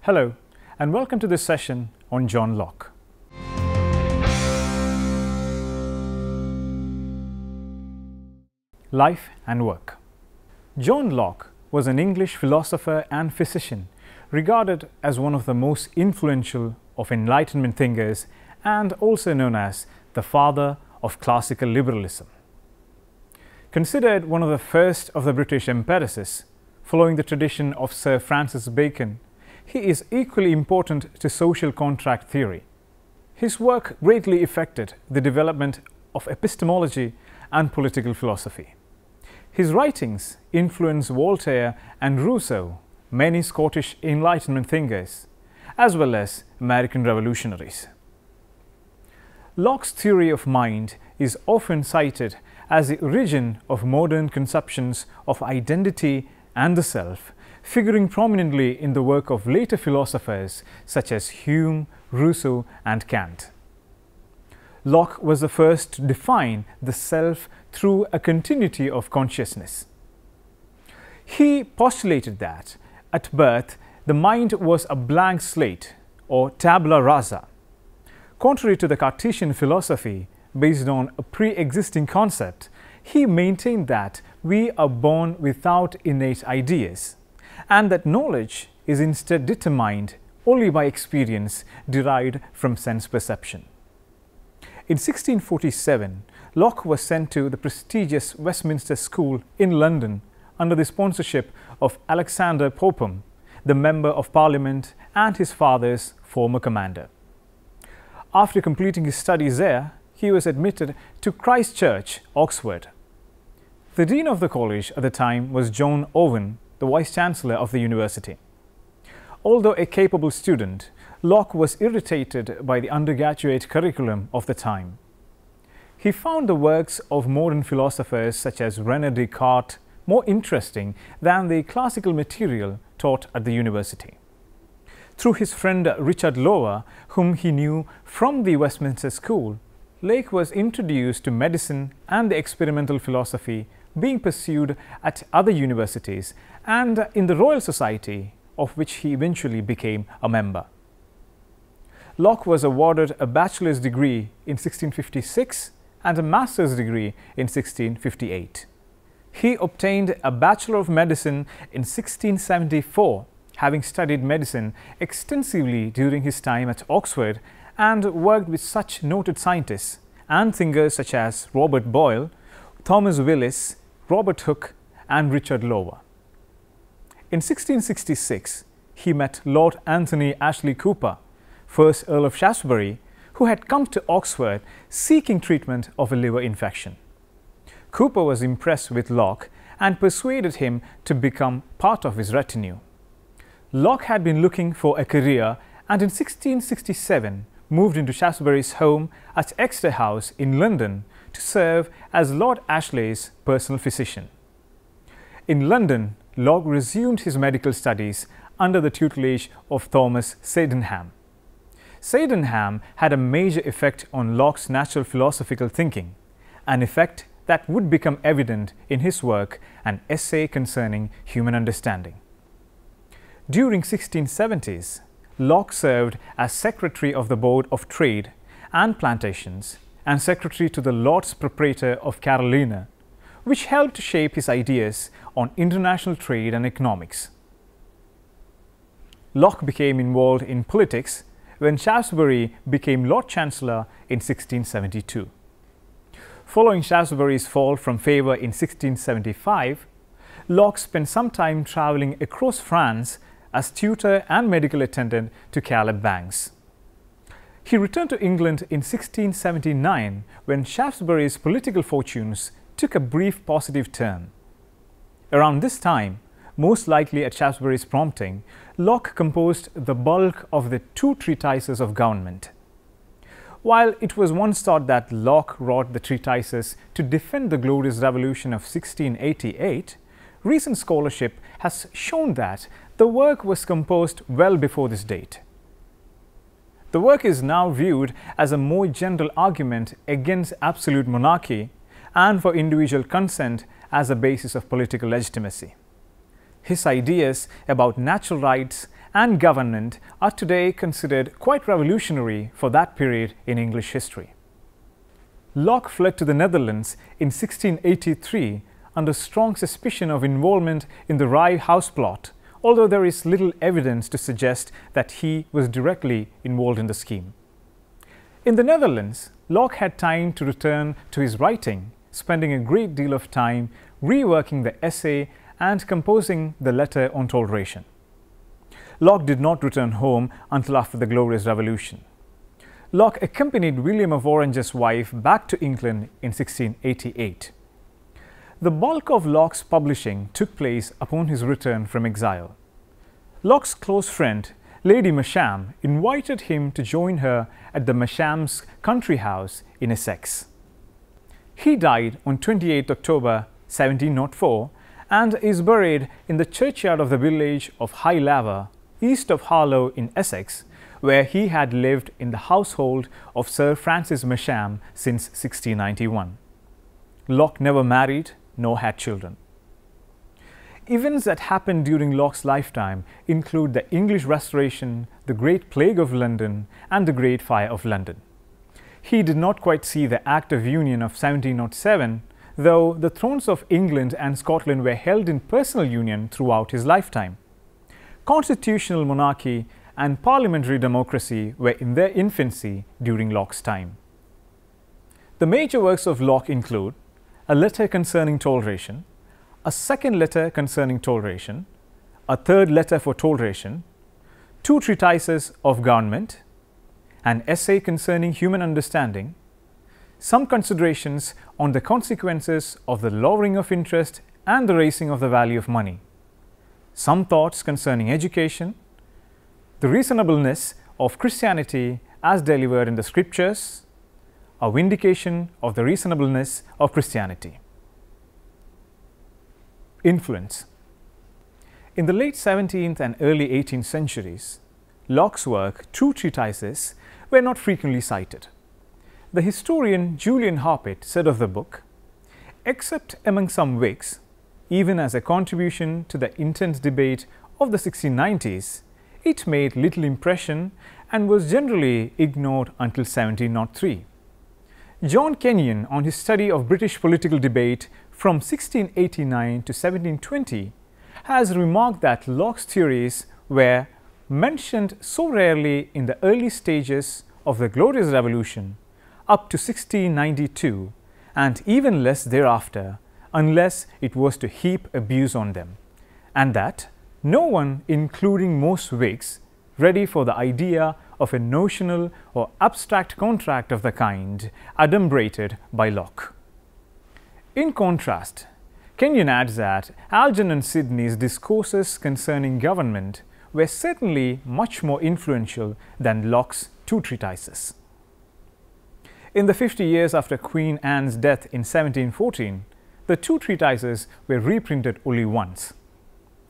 Hello, and welcome to this session on John Locke. Life and work. John Locke was an English philosopher and physician, regarded as one of the most influential of Enlightenment thinkers and also known as the father of classical liberalism. Considered one of the first of the British empiricists, following the tradition of Sir Francis Bacon, he is equally important to social contract theory. His work greatly affected the development of epistemology and political philosophy. His writings influenced Voltaire and Rousseau, many Scottish Enlightenment thinkers, as well as American revolutionaries. Locke's theory of mind is often cited as the origin of modern conceptions of identity and the self, figuring prominently in the work of later philosophers such as Hume, Rousseau, and Kant. Locke was the first to define the self through a continuity of consciousness. He postulated that, at birth, the mind was a blank slate or tabula rasa. Contrary to the Cartesian philosophy based on a pre-existing concept, he maintained that we are born without innate ideas, and that knowledge is instead determined only by experience derived from sense perception. In 1647, Locke was sent to the prestigious Westminster School in London under the sponsorship of Alexander Popham, the Member of Parliament and his father's former commander. After completing his studies there, he was admitted to Christ Church, Oxford. The dean of the college at the time was John Owen, the Vice-Chancellor of the university. Although a capable student, Locke was irritated by the undergraduate curriculum of the time. He found the works of modern philosophers such as René Descartes more interesting than the classical material taught at the university. Through his friend Richard Lower, whom he knew from the Westminster School, Locke was introduced to medicine and the experimental philosophy being pursued at other universities and in the Royal Society, of which he eventually became a member. Locke was awarded a bachelor's degree in 1656 and a master's degree in 1658. He obtained a Bachelor of Medicine in 1674, having studied medicine extensively during his time at Oxford and worked with such noted scientists and thinkers such as Robert Boyle, Thomas Willis, Robert Hooke, and Richard Lower. In 1666, he met Lord Anthony Ashley Cooper, 1st Earl of Shaftesbury, who had come to Oxford seeking treatment of a liver infection. Cooper was impressed with Locke and persuaded him to become part of his retinue. Locke had been looking for a career and in 1667 moved into Shaftesbury's home at Exeter House in London to serve as Lord Ashley's personal physician. In London, Locke resumed his medical studies under the tutelage of Thomas Sydenham. Sydenham had a major effect on Locke's natural philosophical thinking, an effect that would become evident in his work, An Essay Concerning Human Understanding. During 1670s, Locke served as Secretary of the Board of Trade and Plantations and Secretary to the Lords Proprietor of Carolina, which helped to shape his ideas on international trade and economics. Locke became involved in politics when Shaftesbury became Lord Chancellor in 1672. Following Shaftesbury's fall from favour in 1675, Locke spent some time travelling across France as tutor and medical attendant to Caleb Banks. He returned to England in 1679 when Shaftesbury's political fortunes took a brief positive turn. Around this time, most likely at Shaftesbury's prompting, Locke composed the bulk of the two treatises of government. While it was once thought that Locke wrote the treatises to defend the Glorious Revolution of 1688, recent scholarship has shown that the work was composed well before this date. The work is now viewed as a more general argument against absolute monarchy and for individual consent as a basis of political legitimacy. His ideas about natural rights and government are today considered quite revolutionary for that period in English history. Locke fled to the Netherlands in 1683 under strong suspicion of involvement in the Rye House plot, although there is little evidence to suggest that he was directly involved in the scheme. In the Netherlands, Locke had time to return to his writing, spending a great deal of time reworking the essay and composing the letter on toleration. Locke did not return home until after the Glorious Revolution. Locke accompanied William of Orange's wife back to England in 1688. The bulk of Locke's publishing took place upon his return from exile. Locke's close friend, Lady Masham, invited him to join her at the Masham's country house in Essex. He died on 28 October 1704 and is buried in the churchyard of the village of High Laver, east of Harlow in Essex, where he had lived in the household of Sir Francis Masham since 1691. Locke never married nor had children. Events that happened during Locke's lifetime include the English Restoration, the Great Plague of London, and the Great Fire of London. He did not quite see the Act of Union of 1707, though the thrones of England and Scotland were held in personal union throughout his lifetime. Constitutional monarchy and parliamentary democracy were in their infancy during Locke's time. The major works of Locke include a letter concerning toleration, a second letter concerning toleration, a third letter for toleration, two treatises of government, an essay concerning human understanding, some considerations on the consequences of the lowering of interest and the raising of the value of money, some thoughts concerning education, the reasonableness of Christianity as delivered in the Scriptures, a vindication of the reasonableness of Christianity. Influence. In the late 17th and early 18th centuries, Locke's work, two treatises, were not frequently cited. The historian Julian Harpett said of the book, "Except among some Whigs, even as a contribution to the intense debate of the 1690s, it made little impression and was generally ignored until 1703. John Kenyon, on his study of British political debate from 1689 to 1720, has remarked that Locke's theories were mentioned so rarely in the early stages of the Glorious Revolution up to 1692, and even less thereafter, unless it was to heap abuse on them, and that no one, including most Whigs, ready for the idea of a notional or abstract contract of the kind, adumbrated by Locke." In contrast, Kenyon adds that Algernon Sidney's discourses concerning government were certainly much more influential than Locke's two treatises. In the 50 years after Queen Anne's death in 1714, the two treatises were reprinted only once.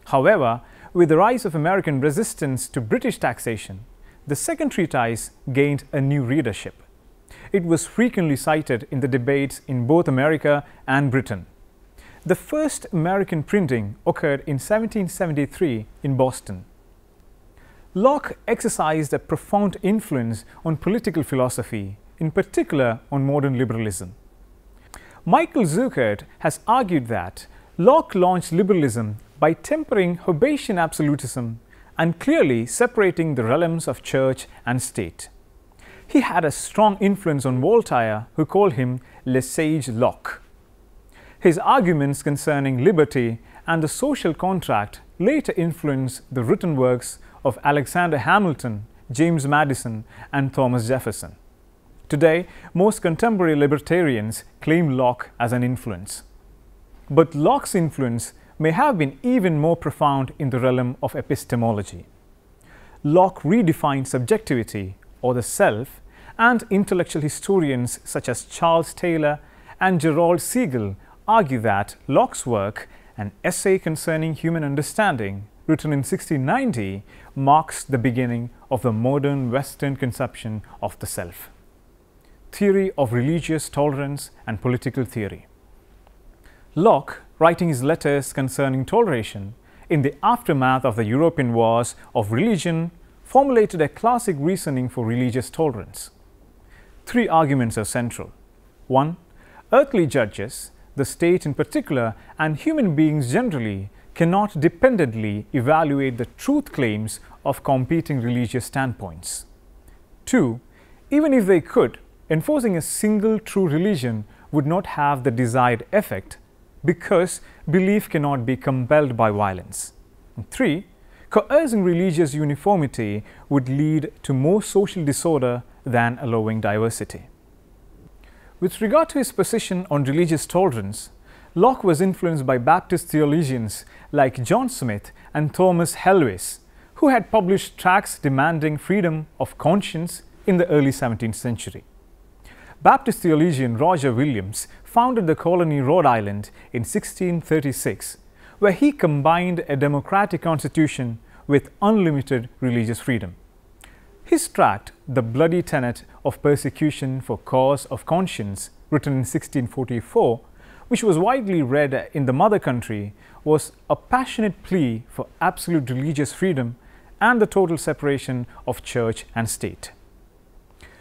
However, with the rise of American resistance to British taxation, the second treatise gained a new readership. It was frequently cited in the debates in both America and Britain. The first American printing occurred in 1773 in Boston. Locke exercised a profound influence on political philosophy, in particular on modern liberalism. Michael Zuckert has argued that Locke launched liberalism by tempering Hobbesian absolutism and clearly separating the realms of church and state. He had a strong influence on Voltaire, who called him Le Sage Locke. His arguments concerning liberty and the social contract later influenced the written works of Alexander Hamilton, James Madison, and Thomas Jefferson. Today, most contemporary libertarians claim Locke as an influence. But Locke's influence may have been even more profound in the realm of epistemology. Locke redefined subjectivity, or the self, and intellectual historians such as Charles Taylor and Gerald Siegel argue that Locke's work, an essay concerning human understanding, written in 1690, marks the beginning of the modern Western conception of the self. Theory of religious tolerance and political theory. Locke, writing his letters concerning toleration, in the aftermath of the European wars of religion, formulated a classic reasoning for religious tolerance. Three arguments are central. 1. Earthly judges, the state in particular, and human beings generally cannot dependently evaluate the truth claims of competing religious standpoints. 2. Even if they could, enforcing a single true religion would not have the desired effect because belief cannot be compelled by violence. And 3. Coercing religious uniformity would lead to more social disorder than allowing diversity. With regard to his position on religious tolerance, Locke was influenced by Baptist theologians like John Smith and Thomas Helwys, who had published tracts demanding freedom of conscience in the early 17th century. Baptist theologian Roger Williams founded the colony Rhode Island in 1636, where he combined a democratic constitution with unlimited religious freedom. His tract, The Bloody Tenet of Persecution for Cause of Conscience, written in 1644, which was widely read in the mother country, was a passionate plea for absolute religious freedom and the total separation of church and state.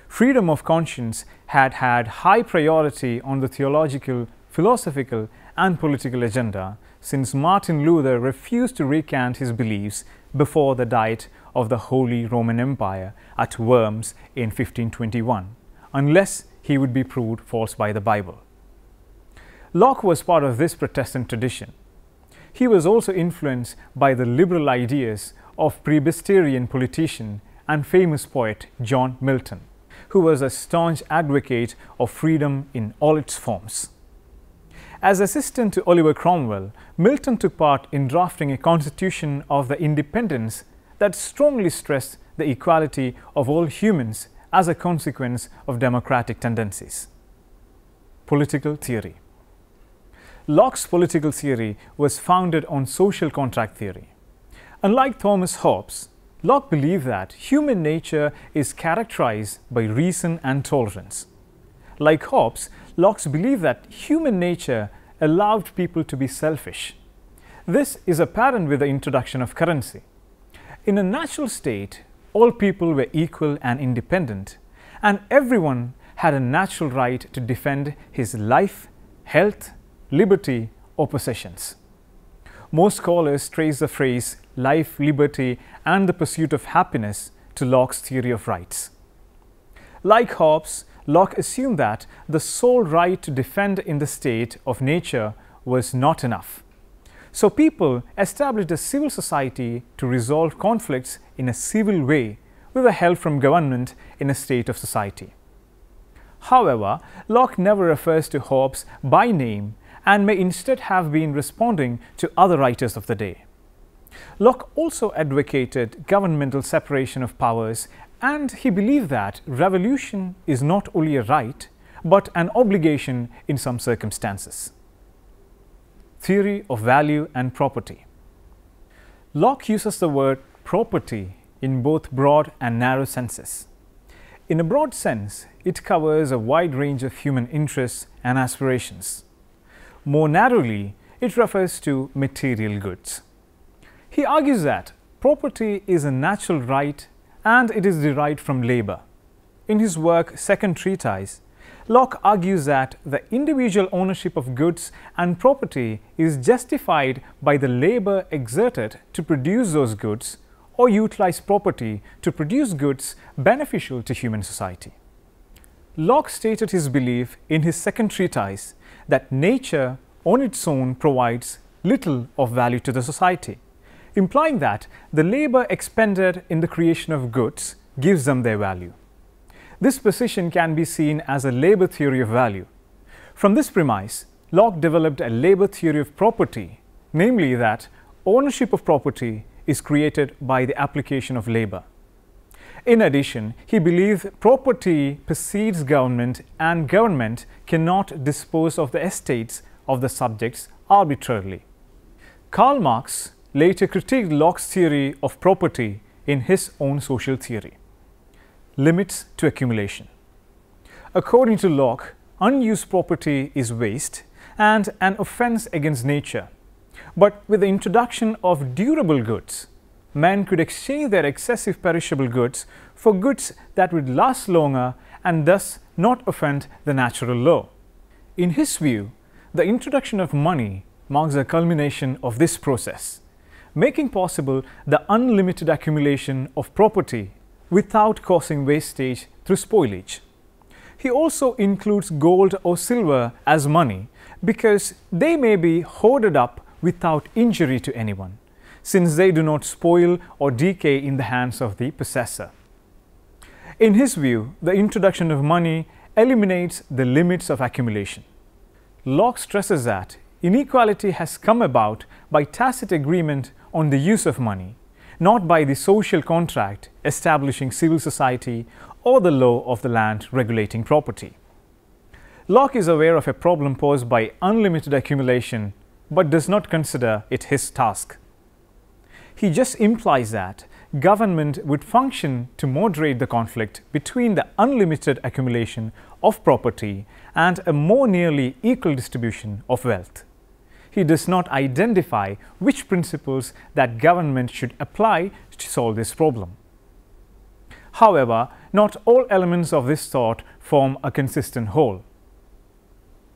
Freedom of conscience had had high priority on the theological, philosophical, and political agenda since Martin Luther refused to recant his beliefs before the Diet of the Holy Roman Empire at Worms in 1521, unless he would be proved false by the Bible. Locke was part of this Protestant tradition. He was also influenced by the liberal ideas of Presbyterian politician and famous poet John Milton, who was a staunch advocate of freedom in all its forms. As assistant to Oliver Cromwell, Milton took part in drafting a constitution of the independence that strongly stressed the equality of all humans as a consequence of democratic tendencies. Political theory. Locke's political theory was founded on social contract theory. Unlike Thomas Hobbes, Locke believed that human nature is characterized by reason and tolerance. Like Hobbes, Locke believed that human nature allowed people to be selfish. This is apparent with the introduction of currency. In a natural state, all people were equal and independent, and everyone had a natural right to defend his life, health, liberty, or possessions. Most scholars trace the phrase life, liberty, and the pursuit of happiness to Locke's theory of rights. Like Hobbes, Locke assumed that the sole right to defend in the state of nature was not enough. So people established a civil society to resolve conflicts in a civil way with the help from government in a state of society. However, Locke never refers to Hobbes by name and may instead have been responding to other writers of the day. Locke also advocated governmental separation of powers, and he believed that revolution is not only a right but an obligation in some circumstances. Theory of value and property. Locke uses the word property in both broad and narrow senses. In a broad sense, it covers a wide range of human interests and aspirations. More narrowly, it refers to material goods. He argues that property is a natural right and it is derived from labor. In his work Second Treatise, Locke argues that the individual ownership of goods and property is justified by the labor exerted to produce those goods or utilize property to produce goods beneficial to human society. Locke stated his belief in his Second Treatise that nature on its own provides little of value to the society, implying that the labor expended in the creation of goods gives them their value. This position can be seen as a labor theory of value. From this premise, Locke developed a labor theory of property, namely that ownership of property is created by the application of labor. In addition, he believed property precedes government and government cannot dispose of the estates of the subjects arbitrarily. Karl Marx later critiqued Locke's theory of property in his own social theory. Limits to accumulation. According to Locke, unused property is waste and an offense against nature. But with the introduction of durable goods, men could exchange their excessive perishable goods for goods that would last longer and thus not offend the natural law. In his view, the introduction of money marks the culmination of this process, making possible the unlimited accumulation of property without causing wastage through spoilage. He also includes gold or silver as money because they may be hoarded up without injury to anyone, since they do not spoil or decay in the hands of the possessor. In his view, the introduction of money eliminates the limits of accumulation. Locke stresses that inequality has come about by tacit agreement on the use of money, not by the social contract establishing civil society or the law of the land regulating property. Locke is aware of a problem posed by unlimited accumulation but does not consider it his task. He just implies that government would function to moderate the conflict between the unlimited accumulation of property and a more nearly equal distribution of wealth. He does not identify which principles that government should apply to solve this problem. However, not all elements of this thought form a consistent whole.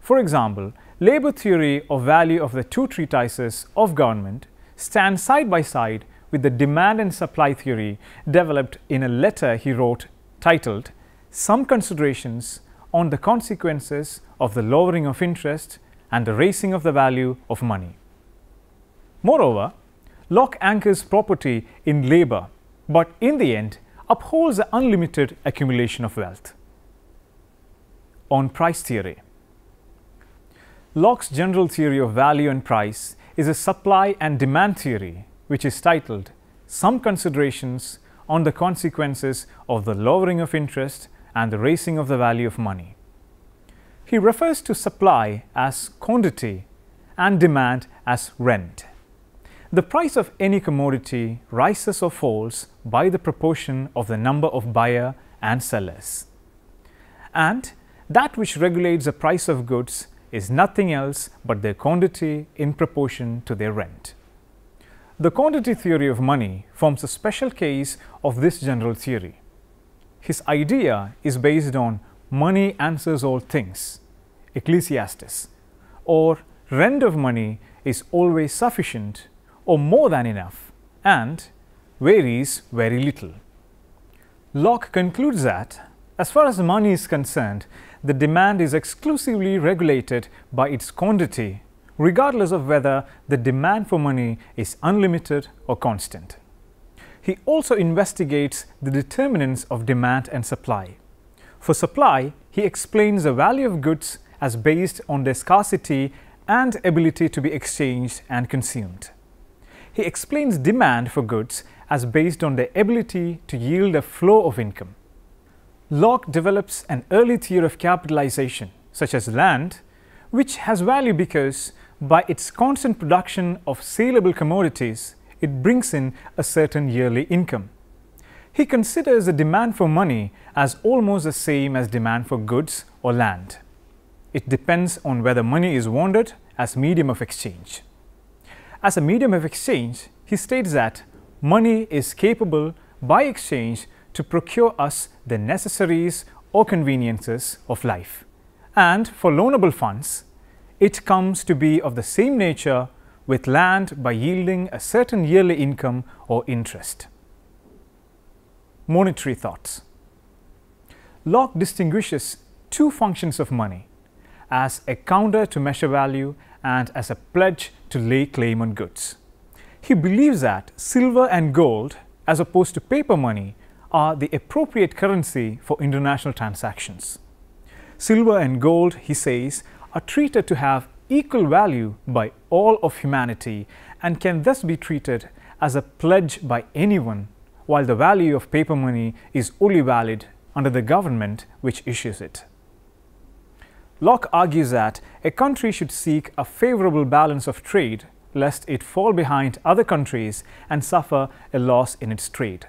For example, labor theory of value of the two treatises of government stands side by side with the demand and supply theory developed in a letter he wrote titled "Some Considerations on the Consequences of the Lowering of Interest and the Raising of the Value of Money." Moreover, Locke anchors property in labor, but in the end upholds the unlimited accumulation of wealth. On price theory. Locke's general theory of value and price is a supply and demand theory which is titled "Some Considerations on the Consequences of the Lowering of Interest and the Raising of the Value of Money." He refers to supply as quantity and demand as rent. The price of any commodity rises or falls by the proportion of the number of buyer and sellers. And that which regulates the price of goods is nothing else but their quantity in proportion to their rent. The quantity theory of money forms a special case of this general theory. His idea is based on money answers all things, Ecclesiastes, or rent of money is always sufficient or more than enough, and varies very little. Locke concludes that, as far as money is concerned, the demand is exclusively regulated by its quantity, regardless of whether the demand for money is unlimited or constant. He also investigates the determinants of demand and supply. For supply, he explains the value of goods as based on their scarcity and ability to be exchanged and consumed. He explains demand for goods as based on their ability to yield a flow of income. Locke develops an early theory of capitalization, such as land, which has value because by its constant production of saleable commodities, it brings in a certain yearly income. He considers the demand for money as almost the same as demand for goods or land. It depends on whether money is wanted as medium of exchange. As a medium of exchange, he states that money is capable by exchange to procure us the necessaries or conveniences of life. And for loanable funds, it comes to be of the same nature with land by yielding a certain yearly income or interest. Monetary thoughts. Locke distinguishes two functions of money, as a counter to measure value and as a pledge to lay claim on goods. He believes that silver and gold, as opposed to paper money, are the appropriate currency for international transactions. Silver and gold, he says, are treated to have equal value by all of humanity and can thus be treated as a pledge by anyone, while the value of paper money is only valid under the government which issues it. Locke argues that a country should seek a favorable balance of trade lest it fall behind other countries and suffer a loss in its trade.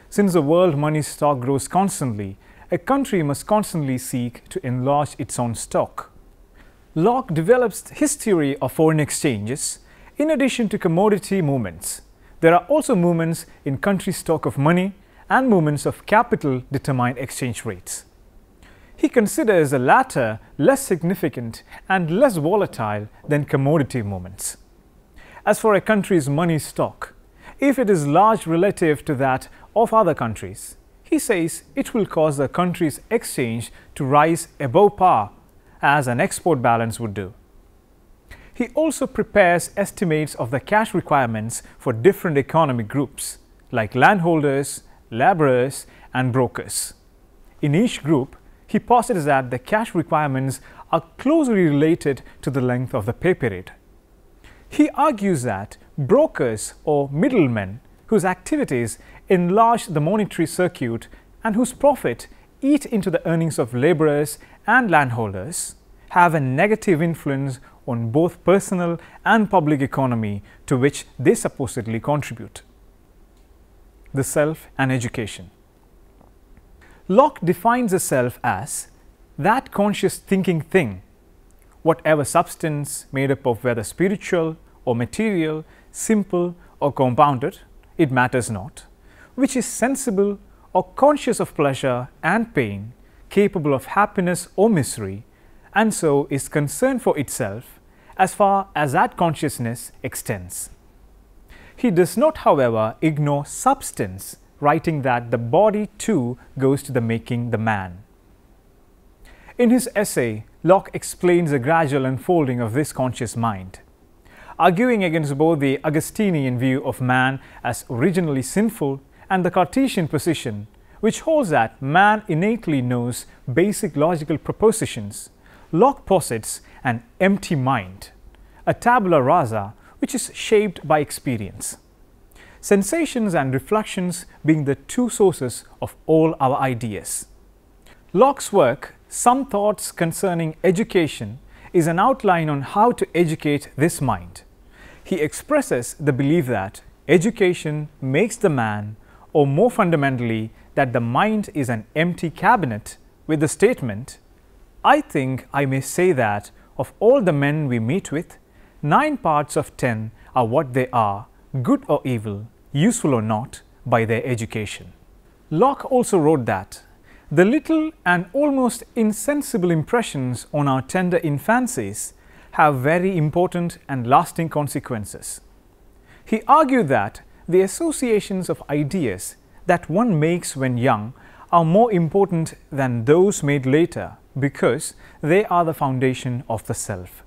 Since the world money stock grows constantly, a country must constantly seek to enlarge its own stock. Locke develops his theory of foreign exchanges In addition to commodity movements, there are also movements in country stock of money and movements of capital determine exchange rates. He considers the latter less significant and less volatile than commodity movements. As for a country's money stock, if it is large relative to that of other countries, he says it will cause the country's exchange to rise above par, as an export balance would do. He also prepares estimates of the cash requirements for different economic groups, like landholders, laborers, and brokers. In each group, he posits that the cash requirements are closely related to the length of the pay period. He argues that brokers or middlemen whose activities enlarge the monetary circuit and whose profit eat into the earnings of laborers and landholders have a negative influence on both personal and public economy to which they supposedly contribute. The self and education. Locke defines the self as that conscious thinking thing, whatever substance made up of whether spiritual or material, simple or compounded, it matters not, which is sensible or conscious of pleasure and pain, capable of happiness or misery, and so is concerned for itself as far as that consciousness extends. He does not, however, ignore substance, writing that the body too goes to the making the man. In his essay, Locke explains the gradual unfolding of this conscious mind, arguing against both the Augustinian view of man as originally sinful and the Cartesian position, which holds that man innately knows basic logical propositions. Locke posits an empty mind, a tabula rasa, which is shaped by experience. Sensations and reflections being the two sources of all our ideas. Locke's work, Some Thoughts Concerning Education, is an outline on how to educate this mind. He expresses the belief that education makes the man, or more fundamentally, that the mind is an empty cabinet, with the statement, "I think I may say that of all the men we meet with, 9 parts of 10 are what they are, good or evil, useful or not, by their education." Locke also wrote that the little and almost insensible impressions on our tender infancies have very important and lasting consequences. He argued that the associations of ideas that one makes when young are more important than those made later because they are the foundation of the self.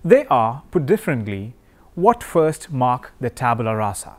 They are, put differently, what first mark the tabula rasa.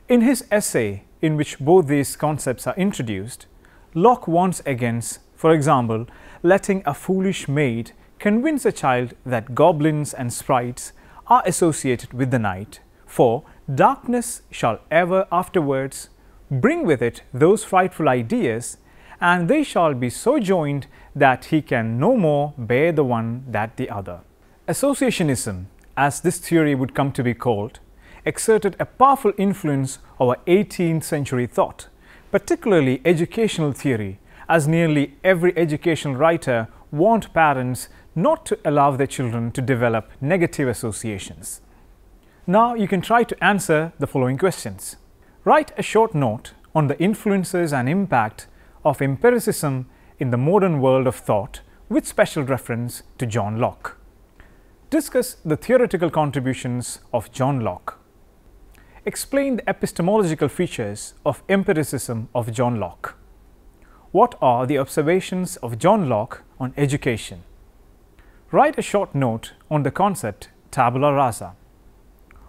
In his essay, in which both these concepts are introduced, Locke warns against, for example, letting a foolish maid convince a child that goblins and sprites are associated with the night, for darkness shall ever afterwards bring with it those frightful ideas, and they shall be so joined that he can no more bear the one that the other. Associationism, as this theory would come to be called, exerted a powerful influence over 18th century thought, particularly educational theory, as nearly every educational writer warned parents not to allow their children to develop negative associations. Now you can try to answer the following questions. Write a short note on the influences and impact of empiricism in the modern world of thought with special reference to John Locke. Discuss the theoretical contributions of John Locke. Explain the epistemological features of empiricism of John Locke. What are the observations of John Locke on education? Write a short note on the concept tabula rasa.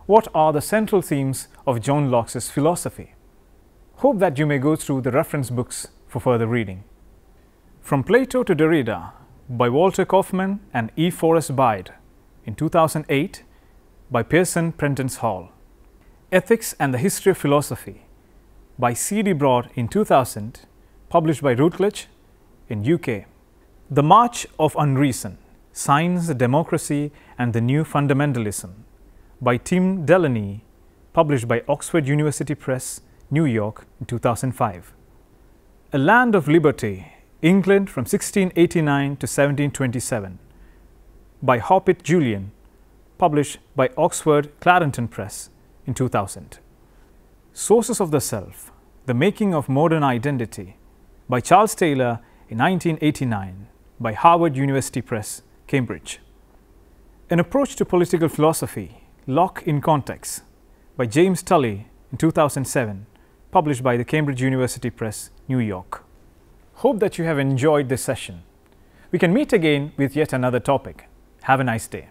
What are the central themes of John Locke's philosophy? Hope that you may go through the reference books for further reading. From Plato to Derrida by Walter Kaufmann and E. Forrest Bide in 2008 by Pearson Prentice Hall. Ethics and the History of Philosophy by C.D. Broad in 2000, published by Routledge in UK. The March of Unreason, Science, Democracy and the New Fundamentalism by Tim Delaney, published by Oxford University Press, New York in 2005. A Land of Liberty, England from 1689 to 1727 by Hoppit Julian, published by Oxford Clarendon Press in 2000. Sources of the Self, The Making of Modern Identity by Charles Taylor in 1989 by Harvard University Press, Cambridge. An Approach to Political Philosophy, Locke in Context by James Tully in 2007, published by the Cambridge University Press, New York. Hope that you have enjoyed this session. We can meet again with yet another topic. Have a nice day.